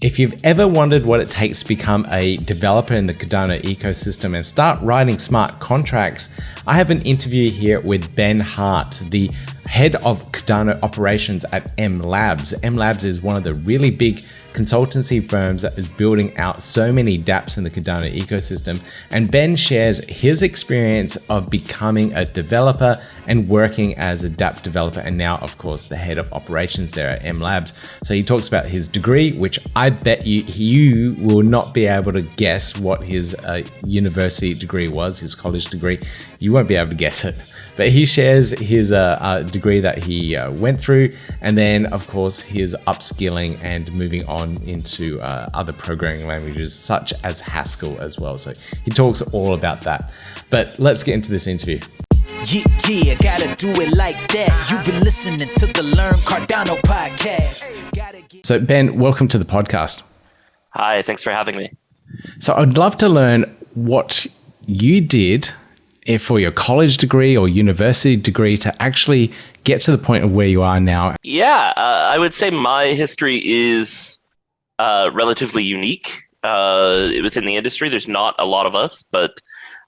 If you've ever wondered what it takes to become a developer in the Cardano ecosystem and start writing smart contracts, I have an interview here with Ben Hart, the head of Cardano Operations at MLabs. MLabs is one of the really big consultancy firms that is building out so many dApps in the Cardano ecosystem. And Ben shares his experience of becoming a developer and working as a dApp developer, and now, of course, the head of operations there at MLabs. So he talks about his degree, which I bet you will not be able to guess what his university degree was, his college degree. You won't be able to guess it. But he shares his degree that he went through, and then, of course, his upskilling and moving on into other programming languages such as Haskell as well. So he talks all about that. But let's get into this interview. Yeah, gotta do it like that. You've been listening to the Learn Cardano podcast. So Ben, welcome to the podcast. Hi, thanks for having me. So I'd love to learn what you did for your college degree or university degree to actually get to the point of where you are now. Yeah, I would say my history is relatively unique within the industry. There's not a lot of us, but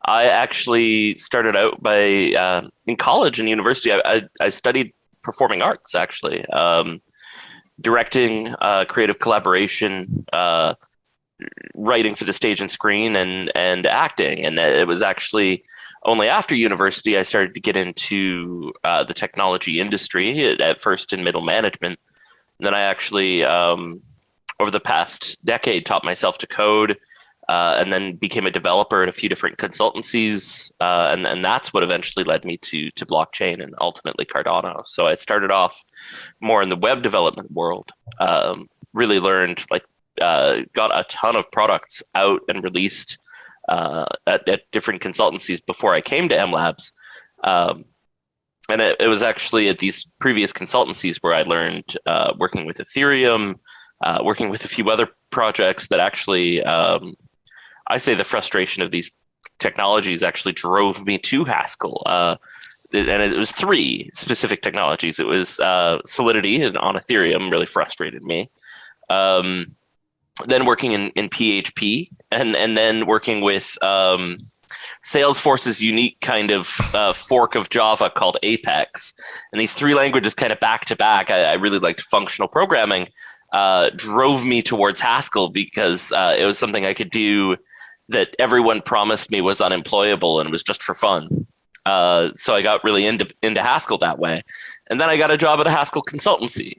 I actually started out by in college and university. I studied performing arts, actually, directing, creative collaboration, writing for the stage and screen, and acting. And it was actually only after university I started to get into the technology industry, at first in middle management. And then I actually, over the past decade, taught myself to code, and then became a developer at a few different consultancies. And that's what eventually led me to blockchain and ultimately Cardano. So I started off more in the web development world, really learned, got a ton of products out and released at different consultancies before I came to MLabs. And it was actually at these previous consultancies where I learned working with Ethereum, working with a few other projects that actually, I say the frustration of these technologies actually drove me to Haskell. And it was three specific technologies. It was Solidity on Ethereum really frustrated me. Then working in PHP, and then working with Salesforce's unique kind of fork of Java called Apex. And these three languages kind of back to back, I really liked functional programming, drove me towards Haskell because it was something I could do that everyone promised me was unemployable and was just for fun. So I got really into Haskell that way. And then I got a job at a Haskell consultancy.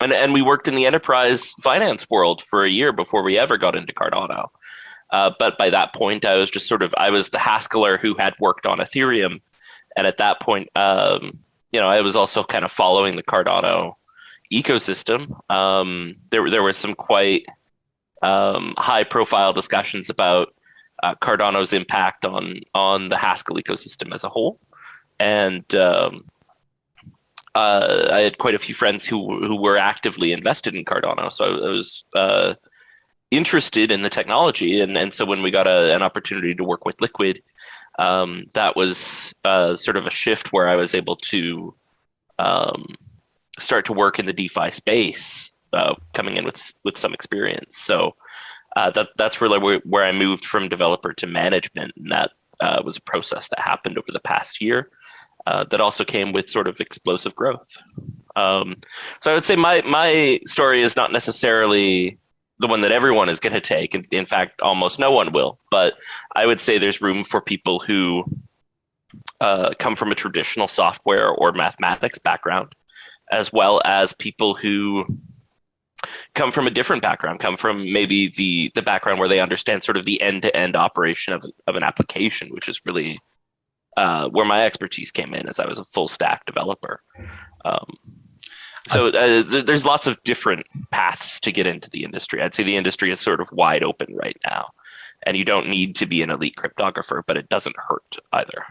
And we worked in the enterprise finance world for a year before we ever got into Cardano. But by that point, I was just I was the Haskeller who had worked on Ethereum. And at that point, I was also kind of following the Cardano ecosystem. There were some quite high profile discussions about Cardano's impact on the Haskell ecosystem as a whole. And I had quite a few friends who were actively invested in Cardano. So I was interested in the technology. And so when we got an opportunity to work with Liquid, that was sort of a shift where I was able to start to work in the DeFi space, coming in with some experience. So that's really where I moved from developer to management. And that was a process that happened over the past year. That also came with sort of explosive growth. So I would say my story is not necessarily the one that everyone is going to take. In fact, almost no one will. But I would say there's room for people who come from a traditional software or mathematics background, as well as people who come from a different background, come from maybe the background where they understand sort of the end-to-end operation of an application, which is really where my expertise came in, as I was a full stack developer. So there's lots of different paths to get into the industry. I'd say the industry is sort of wide open right now, and you don't need to be an elite cryptographer, but it doesn't hurt either.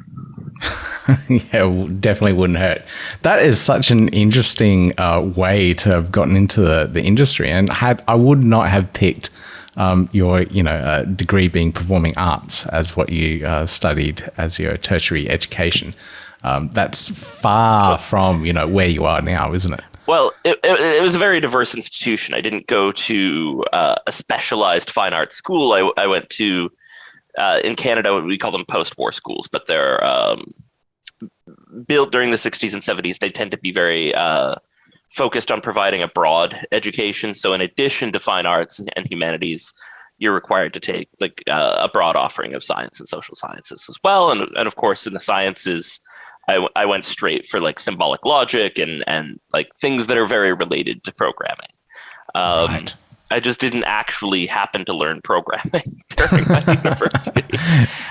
Yeah, definitely wouldn't hurt. That is such an interesting way to have gotten into the industry, and I would not have picked your degree being performing arts as what you studied as your tertiary education. That's far from where you are now, isn't it? Well, it was a very diverse institution. I didn't go to a specialized fine arts school. I went to, in Canada, we call them post-war schools, but they're built during the 60s and 70s. They tend to be very focused on providing a broad education. So in addition to fine arts and humanities, you're required to take like a broad offering of science and social sciences as well. And of course, in the sciences, I went straight for like symbolic logic and like things that are very related to programming. Right. I just didn't actually happen to learn programming during my university.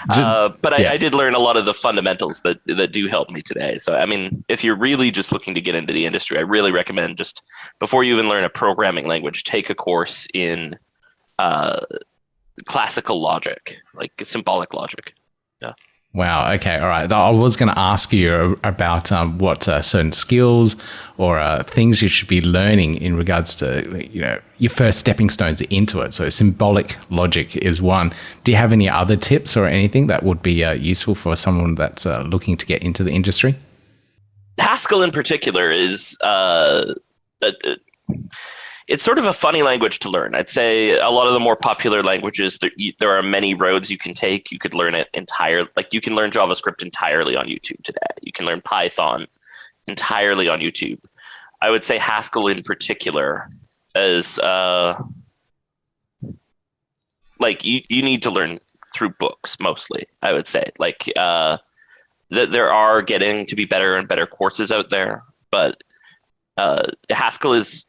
But I did learn a lot of the fundamentals that do help me today. So, I mean, if you're really just looking to get into the industry, I really recommend just before you even learn a programming language, take a course in classical logic, like symbolic logic. Yeah. Wow. Okay. All right. I was going to ask you about what certain skills or things you should be learning in regards to, your first stepping stones into it. So symbolic logic is one. Do you have any other tips or anything that would be useful for someone that's looking to get into the industry? Haskell in particular is it's sort of a funny language to learn. I'd say a lot of the more popular languages, there are many roads you can take. You could learn it you can learn JavaScript entirely on YouTube today. You can learn Python entirely on YouTube. I would say Haskell in particular is you need to learn through books mostly, I would say. There are getting to be better and better courses out there, but Haskell is,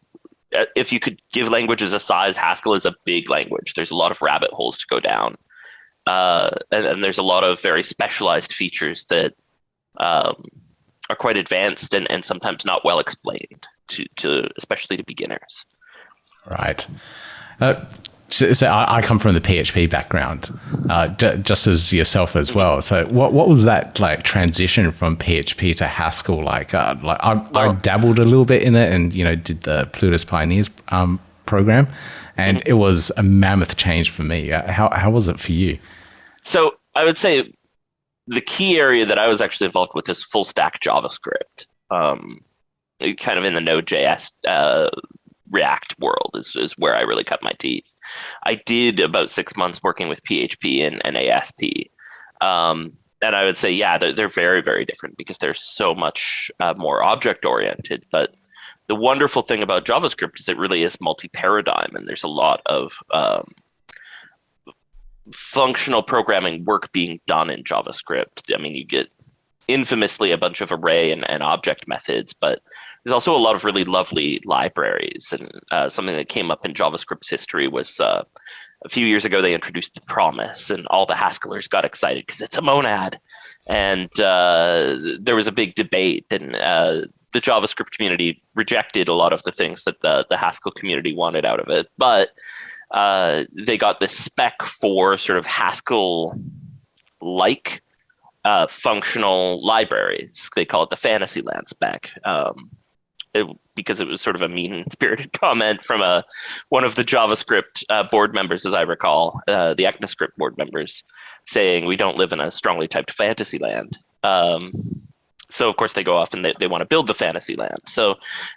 if you could give languages a size, Haskell is a big language. There's a lot of rabbit holes to go down. And there's a lot of very specialized features that are quite advanced and sometimes not well explained to especially to beginners. Right. So I come from the PHP background, just as yourself as well. So what was that like transition from PHP to Haskell like? I dabbled a little bit in it, and did the Plutus Pioneers program, and it was a mammoth change for me. How was it for you? So I would say the key area that I was actually involved with is full stack JavaScript, kind of in the Node.js. React world is where I really cut my teeth. I did about 6 months working with PHP and ASP. And I would say, yeah, they're very, very different because they're so much more object oriented. But the wonderful thing about JavaScript is it really is multi-paradigm, and there's a lot of functional programming work being done in JavaScript. I mean, you get infamously a bunch of array and object methods, but there's also a lot of really lovely libraries. And something that came up in JavaScript's history was a few years ago, they introduced the promise, and all the Haskellers got excited because it's a monad. And there was a big debate, and the JavaScript community rejected a lot of the things that the Haskell community wanted out of it. But they got this spec for sort of Haskell-like functional libraries. They call it the Fantasyland spec, because it was sort of a mean-spirited comment from one of the JavaScript board members, as I recall, the ECMAScript board members, saying we don't live in a strongly typed Fantasyland. So, of course, they go off and they want to build the Fantasyland. So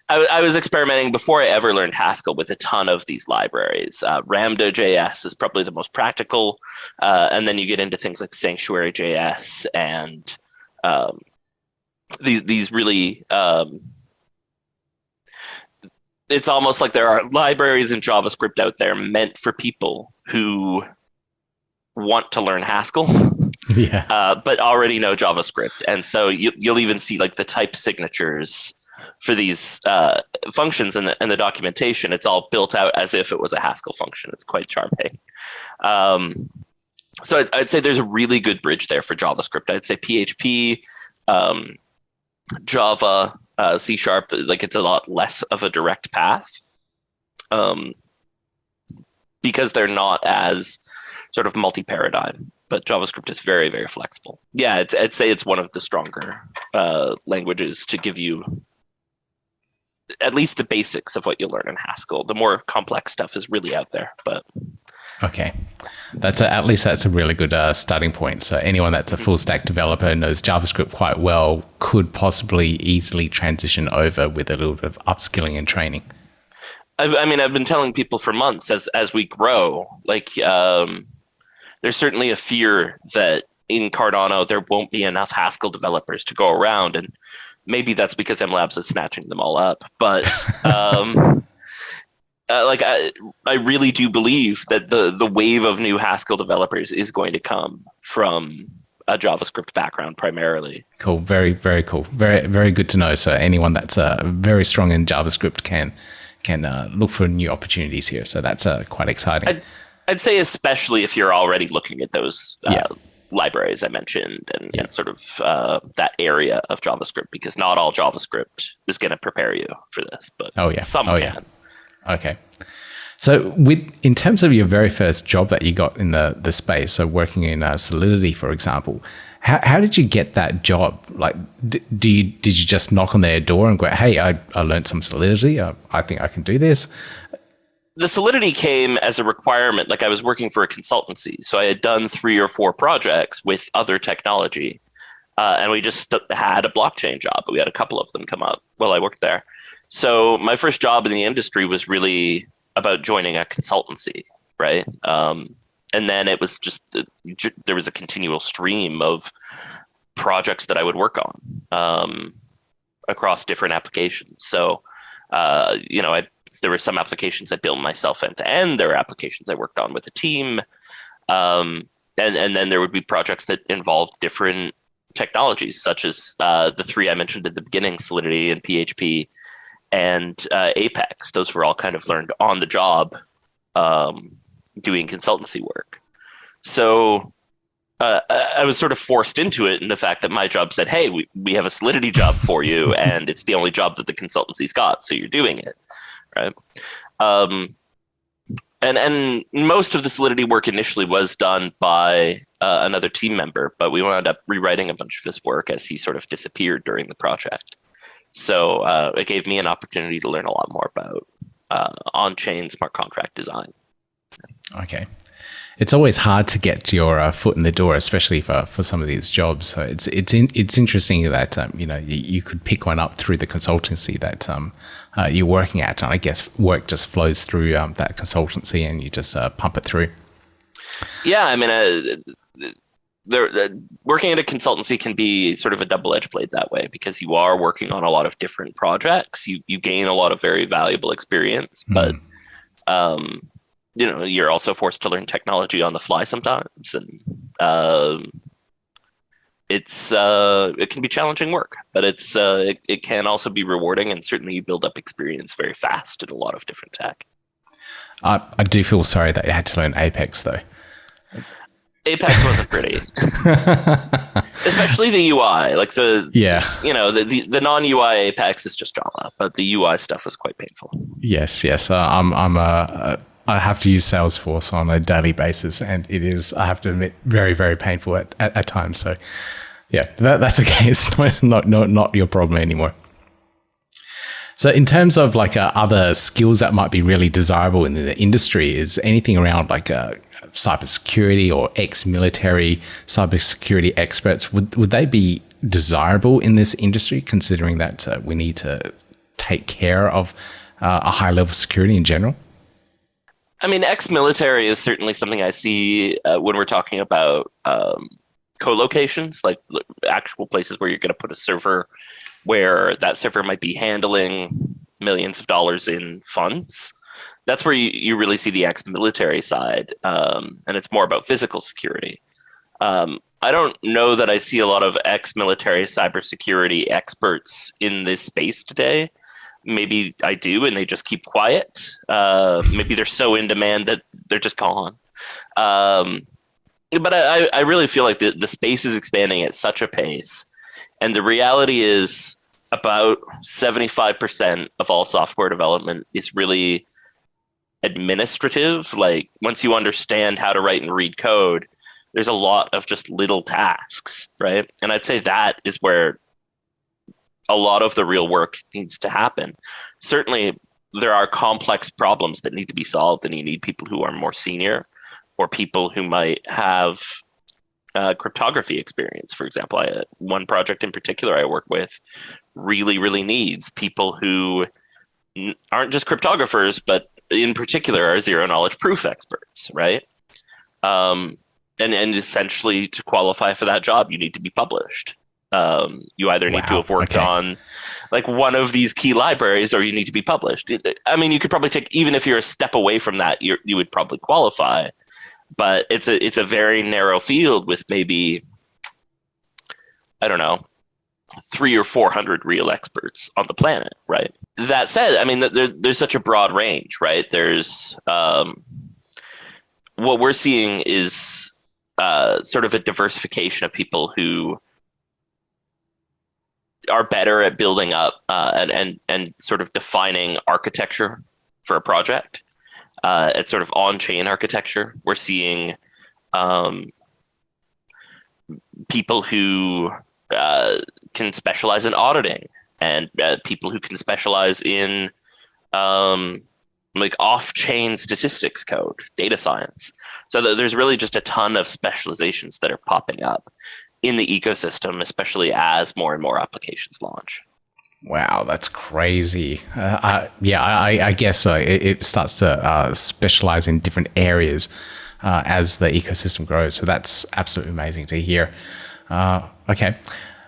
I was experimenting before I ever learned Haskell with a ton of these libraries. Ramda.js is probably the most practical. And then you get into things like Sanctuary.js and these really... it's almost like there are libraries in JavaScript out there meant for people who want to learn Haskell. Yeah. But already know JavaScript. And so you'll even see like the type signatures for these functions in the documentation. It's all built out as if it was a Haskell function. It's quite charming. So I'd say there's a really good bridge there for JavaScript. I'd say PHP, Java, C#, like it's a lot less of a direct path because they're not as sort of multi-paradigm. But JavaScript is very, very flexible. Yeah, I'd say it's one of the stronger languages to give you at least the basics of what you learn in Haskell. The more complex stuff is really out there, but Okay. At least that's a really good starting point. So anyone that's a full stack developer knows JavaScript quite well could possibly easily transition over with a little bit of upskilling and training. I've been telling people for months as we grow, like there's certainly a fear that in Cardano there won't be enough Haskell developers to go around, and maybe that's because MLabs is snatching them all up. But I really do believe that the wave of new Haskell developers is going to come from a JavaScript background primarily. Cool. Very, very cool. Very, very good to know. So anyone that's very strong in JavaScript can look for new opportunities here. So that's quite exciting. I'd say especially if you're already looking at those libraries I mentioned and sort of that area of JavaScript, because not all JavaScript is going to prepare you for this, but some can. Yeah. Okay. So in terms of your very first job that you got in the space, so working in Solidity, for example, how did you get that job? Like, did you just knock on their door and go, hey, I learned some Solidity. I think I can do this. The Solidity came as a requirement. Like, I was working for a consultancy, so I had done 3 or 4 projects with other technology, and we just had a blockchain job. We had a couple of them come up while I worked there. So my first job in the industry was really about joining a consultancy, right? And then it was just there was a continual stream of projects that I would work on across different applications. So there were some applications I built myself end to end. There were applications I worked on with a team, and then there would be projects that involved different technologies, such as the 3 I mentioned at the beginning: Solidity and PHP and Apex. Those were all kind of learned on the job doing consultancy work. So I was sort of forced into it in the fact that my job said, hey, we have a Solidity job for you, and it's the only job that the consultancy's got, so you're doing it, right? And most of the Solidity work initially was done by another team member, but we wound up rewriting a bunch of his work as he sort of disappeared during the project. So it gave me an opportunity to learn a lot more about on-chain smart contract design. Okay. It's always hard to get your foot in the door, especially for some of these jobs. So it's interesting that you could pick one up through the consultancy that you're working at, and I guess work just flows through that consultancy, and you just pump it through. Yeah, I mean, working at a consultancy can be sort of a double-edged blade that way, because you are working on a lot of different projects. You gain a lot of very valuable experience, but you're also forced to learn technology on the fly sometimes, and it can be challenging work, but it can also be rewarding, and certainly you build up experience very fast in a lot of different tech. I do feel sorry that you had to learn Apex though. Apex wasn't pretty, especially the UI. Like the non-UI Apex is just Java, but the UI stuff was quite painful. Yes. I have to use Salesforce on a daily basis, and it is, I have to admit, very, very painful at times. So, yeah, that's okay. It's not your problem anymore. So, in terms of like other skills that might be really desirable in the industry, is anything around like cybersecurity or ex-military cybersecurity experts? Would they be desirable in this industry, considering that we need to take care of a high level of security in general? I mean, ex-military is certainly something I see when we're talking about co-locations, like actual places where you're going to put a server where that server might be handling millions of dollars in funds. That's where you really see the ex-military side, and it's more about physical security. I don't know that I see a lot of ex-military cybersecurity experts in this space today. Maybe I do, and they just keep quiet. Maybe they're so in demand that they're just gone. But I really feel like the space is expanding at such a pace. And the reality is about 75% of all software development is really administrative. Like, once you understand how to write and read code, there's a lot of just little tasks, right? And I'd say that is where a lot of the real work needs to happen. Certainly, there are complex problems that need to be solved, and you need people who are more senior. or people who might have cryptography experience. For example, one project in particular I work with really needs people who aren't just cryptographers, but in particular are zero knowledge proof experts, right? And essentially, to qualify for that job, you need to be published. You either need to have worked on like one of these key libraries, or you need to be published. I mean, you could probably take, even if you're a step away from that, you would probably qualify. But it's a very narrow field with maybe, I don't know, 300 or 400 real experts on the planet, right? That said, I mean, there's such a broad range, right? There's what we're seeing is sort of a diversification of people who are better at building up and sort of defining architecture for a project. It's sort of on-chain architecture. We're seeing people who can specialize in auditing, and people who can specialize in like off-chain statistics code, data science. So there's really just a ton of specializations that are popping up in the ecosystem, especially as more and more applications launch. Wow, that's crazy. I guess it starts to specialize in different areas as the ecosystem grows. So that's absolutely amazing to hear. Okay,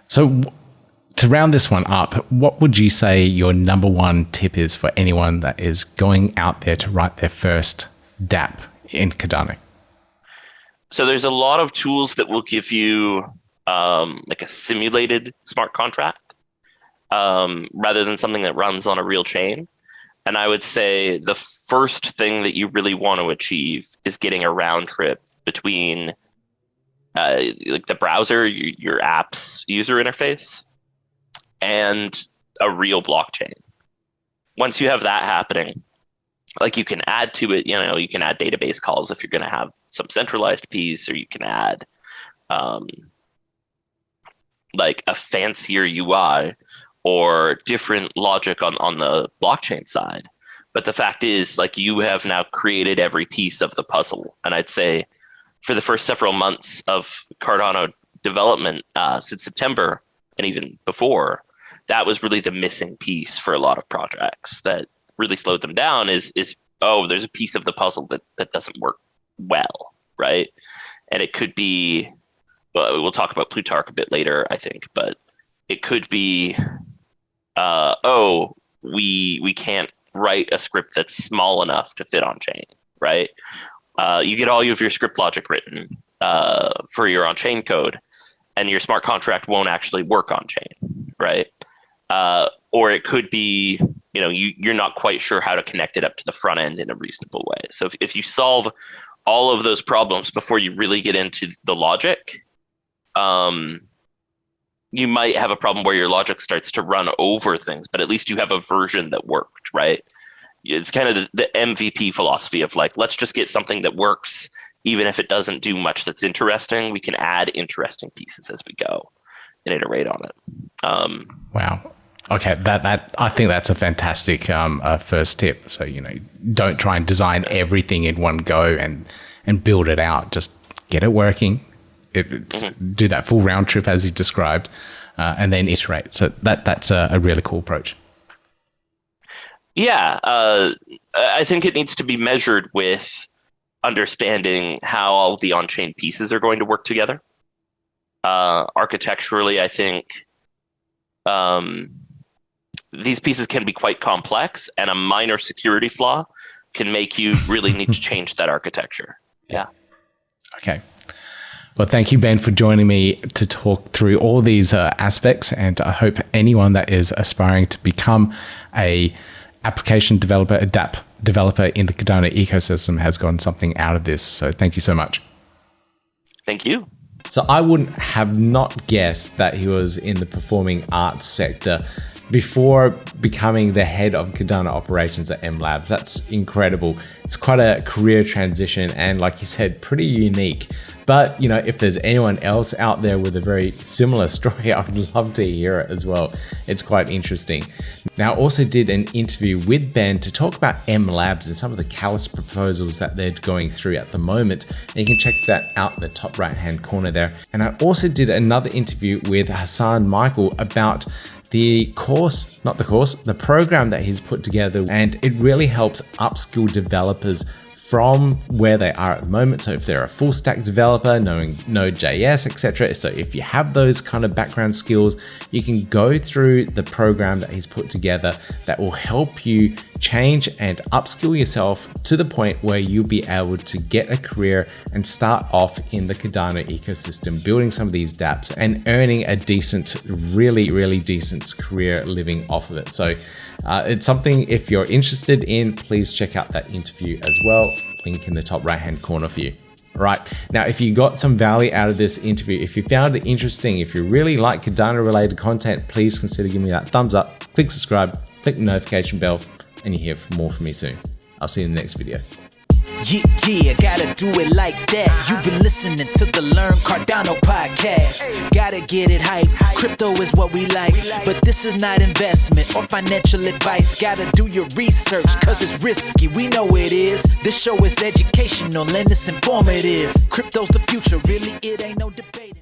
so to round this one up, what would you say your number one tip is for anyone that is going out there to write their first dApp in Cardano? So there's a lot of tools that will give you like a simulated smart contract rather than something that runs on a real chain. And I would say the first thing that you really want to achieve is getting a round trip between like the browser, your app's user interface, and a real blockchain. Once you have that happening, like you can add to it, you can add database calls if you're going to have some centralized piece, or you can add like a fancier UI or different logic on the blockchain side. But the fact is, like, you have now created every piece of the puzzle. And I'd say for the first several months of Cardano development since September, and even before, that was really the missing piece for a lot of projects that really slowed them down is there's a piece of the puzzle that doesn't work well, right? And it could be, well, we'll talk about Plutarch a bit later, I think, but it could be, we can't write a script that's small enough to fit on chain, right? You get all of your script logic written for your on-chain code, and your smart contract won't actually work on chain, right? Or it could be, you're not quite sure how to connect it up to the front end in a reasonable way. So if you solve all of those problems before you really get into the logic, you might have a problem where your logic starts to run over things, but at least you have a version that worked, right? It's kind of the MVP philosophy of like, let's just get something that works, even if it doesn't do much that's interesting. We can add interesting pieces as we go and iterate on it. Wow. Okay, that I think that's a fantastic first tip. So don't try and design everything in one go and build it out. Just get it working. Do that full round trip as you described, and then iterate. So that's a really cool approach. Yeah, I think it needs to be measured with understanding how all the on-chain pieces are going to work together. Architecturally, I think these pieces can be quite complex, and a minor security flaw can make you really need to change that architecture. Yeah. Okay. Well, thank you, Ben, for joining me to talk through all these aspects. And I hope anyone that is aspiring to become a application developer, a dApp developer in the Cardano ecosystem has gotten something out of this. So thank you so much. Thank you. So I wouldn't have not guessed that he was in the performing arts sector. before becoming the head of Cardano Operations at MLabs. That's incredible. It's quite a career transition and, like you said, pretty unique. But, you know, if there's anyone else out there with a very similar story, I would love to hear it as well. It's quite interesting. Now, I also did an interview with Ben to talk about MLabs and some of the catalyst proposals that they're going through at the moment. And you can check that out in the top right-hand corner there. And I also did another interview with Hassan Michael about the program that he's put together, and it really helps upskill developers from where they are at the moment. So if they're a full stack developer, knowing NodeJS, etc. So if you have those kind of background skills, you can go through the program that he's put together that will help you change and upskill yourself to the point where you'll be able to get a career and start off in the Cardano ecosystem, building some of these dApps and earning a decent, really decent career living off of it. So it's something, if you're interested in, please check out that interview as well. Link in the top right hand corner for you. All right, now if you got some value out of this interview, if you found it interesting, if you really like Cardano related content, please consider giving me that thumbs up, click subscribe, click the notification bell, and you hear more from me soon. I'll see you in the next video. Yeah, gotta do it like that. You've been listening to the Learn Cardano podcast. Gotta get it hype. Crypto is what we like, but this is not investment or financial advice. Gotta do your research, cause it's risky. We know it is. This show is educational and it's informative. Crypto's the future, really, it ain't no debating.